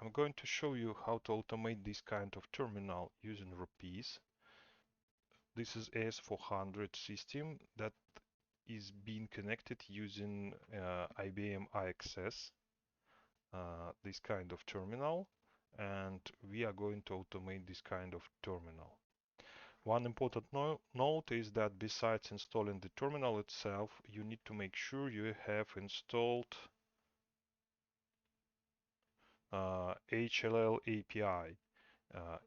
I'm going to show you how to automate this kind of terminal using Rapise. This is AS400 system that is being connected using IBM iAccess, this kind of terminal, and we are going to automate this kind of terminal. One important note is that besides installing the terminal itself, you need to make sure you have installed EHLLAPI API.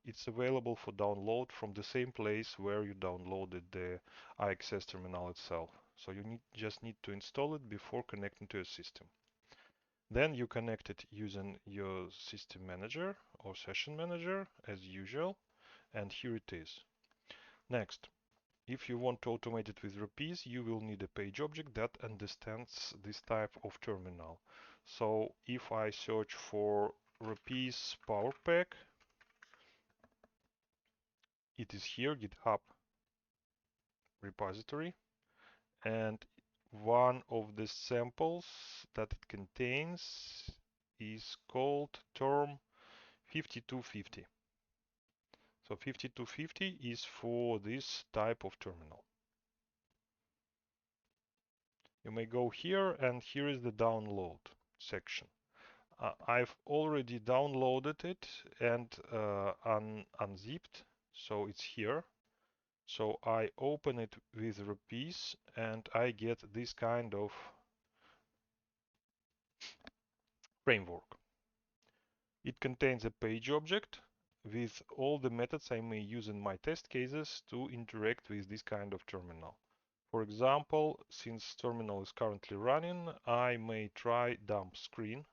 It's available for download from the same place where you downloaded the iAccess terminal itself. So you just need to install it before connecting to your system. Then you connect it using your system manager or session manager as usual, and here it is. Next, if you want to automate it with Rapise, you will need a page object that understands this type of terminal. So if I search for Rapise Power Pack, it is here, GitHub repository, and one of the samples that it contains is called term 5250. So 5250 is for this type of terminal. You may go here, and here is the download section. I've already downloaded it and unzipped, so it's here. So I open it with Rapise and I get this kind of framework. It contains a page object with all the methods I may use in my test cases to interact with this kind of terminal. For example, since terminal is currently running, I may try dump screen.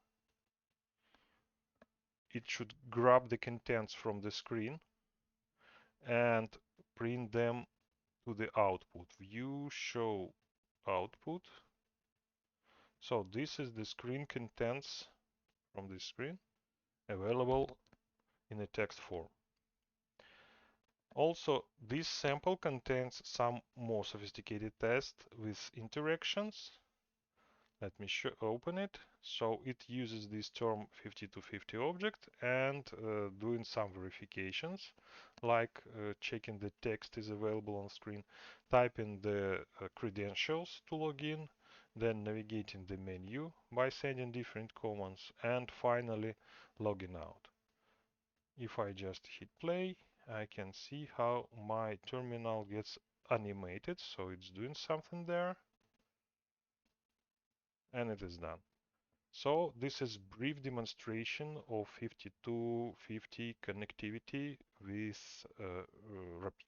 It should grab the contents from the screen and print them to the output. View show output. So this is the screen contents from the screen available in a text form. Also, this sample contains some more sophisticated tests with interactions. Let me open it. So it uses this term 5250 object and doing some verifications, like checking the text is available on screen, typing the credentials to log in, then navigating the menu by sending different commands, and finally logging out. If I just hit play, I can see how my terminal gets animated, so it's doing something there, and it is done. So this is brief demonstration of 5250 connectivity with Rapise.